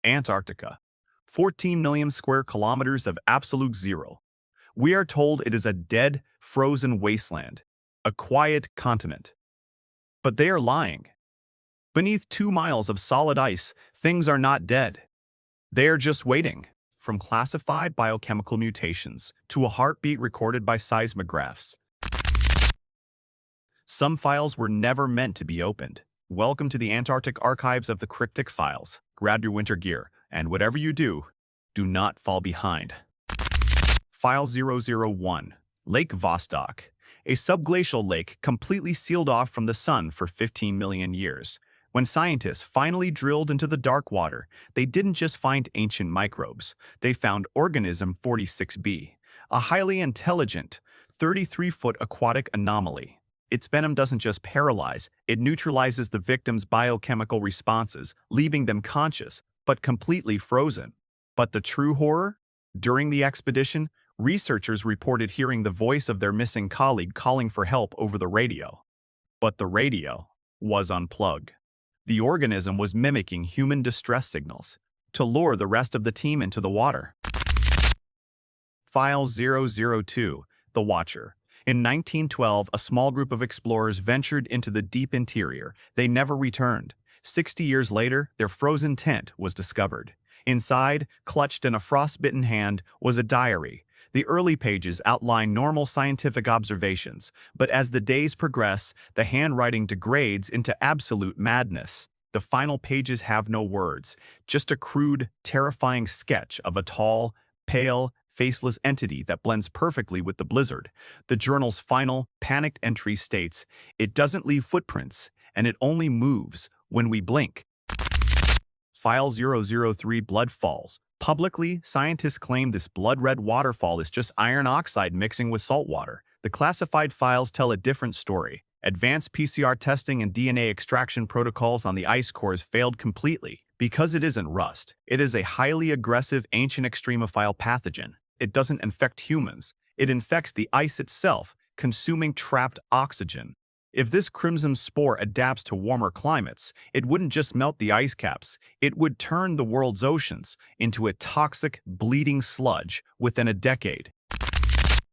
Antarctica. 14 million square kilometers of absolute zero. We are told it is a dead, frozen wasteland, a quiet continent. But they are lying. Beneath 2 miles of solid ice, things are not dead. They are just waiting. From classified biochemical mutations to a heartbeat recorded by seismographs. Some files were never meant to be opened. Welcome to the Antarctic archives of the Cryptic files. Grab your winter gear, and whatever you do, do not fall behind. File 001, Lake Vostok, a subglacial lake completely sealed off from the sun for 15 million years. When scientists finally drilled into the dark water, they didn't just find ancient microbes. They found Organism 46b, a highly intelligent, 33-foot aquatic anomaly. Its venom doesn't just paralyze, it neutralizes the victim's biochemical responses, leaving them conscious, but completely frozen. But the true horror? During the expedition, researchers reported hearing the voice of their missing colleague calling for help over the radio. But the radio was unplugged. The organism was mimicking human distress signals to lure the rest of the team into the water. File 002, The Watcher. In 1912, a small group of explorers ventured into the deep interior. They never returned. 60 years later, their frozen tent was discovered. Inside, clutched in a frostbitten hand, was a diary. The early pages outline normal scientific observations, but as the days progress, the handwriting degrades into absolute madness. The final pages have no words, just a crude, terrifying sketch of a tall, pale, faceless entity that blends perfectly with the blizzard. The journal's final, panicked entry states, "It doesn't leave footprints, and it only moves when we blink." File 003, Blood Falls. Publicly, scientists claim this blood-red waterfall is just iron oxide mixing with salt water. The classified files tell a different story. Advanced PCR testing and DNA extraction protocols on the ice cores failed completely. Because it isn't rust, it is a highly aggressive ancient extremophile pathogen. It doesn't infect humans. It infects the ice itself, consuming trapped oxygen. If this crimson spore adapts to warmer climates, it wouldn't just melt the ice caps, it would turn the world's oceans into a toxic, bleeding sludge within a decade.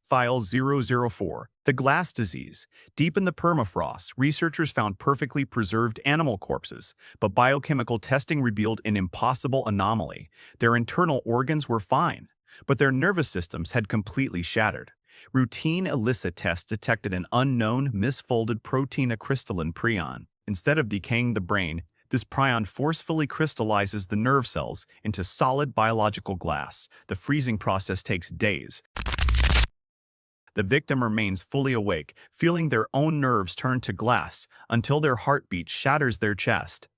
File 004, The Glass Disease. Deep in the permafrost, researchers found perfectly preserved animal corpses, but biochemical testing revealed an impossible anomaly. Their internal organs were fine, but their nervous systems had completely shattered. Routine ELISA tests detected an unknown, misfolded protein, a crystalline prion. Instead of decaying the brain, this prion forcefully crystallizes the nerve cells into solid biological glass. The freezing process takes days. The victim remains fully awake, feeling their own nerves turn to glass until their heartbeat shatters their chest.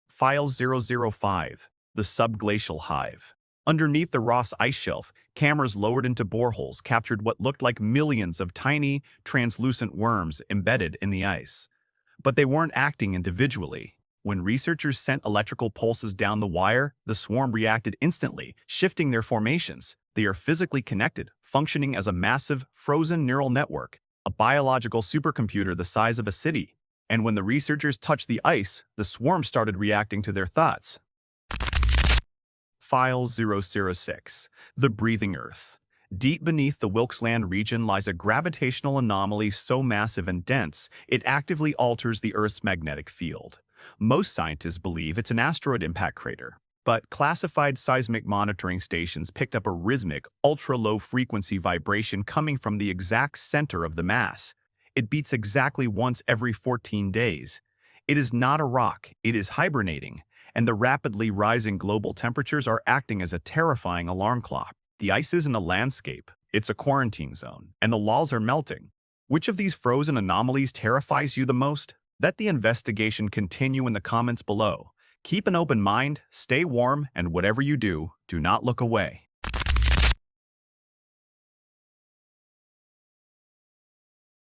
File 005, The Subglacial Hive. Underneath the Ross ice shelf, cameras lowered into boreholes captured what looked like millions of tiny, translucent worms embedded in the ice. But they weren't acting individually. When researchers sent electrical pulses down the wire, the swarm reacted instantly, shifting their formations. They are physically connected, functioning as a massive, frozen neural network, a biological supercomputer the size of a city. And when the researchers touched the ice, the swarm started reacting to their thoughts. File 006, The Breathing Earth. Deep beneath the Wilkes land region lies a gravitational anomaly so massive and dense, it actively alters the Earth's magnetic field. Most scientists believe it's an asteroid impact crater, but classified seismic monitoring stations picked up a rhythmic, ultra-low frequency vibration coming from the exact center of the mass. It beats exactly once every 14 days. It is not a rock, it is hibernating, and the rapidly rising global temperatures are acting as a terrifying alarm clock. The ice isn't a landscape, it's a quarantine zone, and the walls are melting. Which of these frozen anomalies terrifies you the most? Let the investigation continue in the comments below. Keep an open mind, stay warm, and whatever you do, do not look away.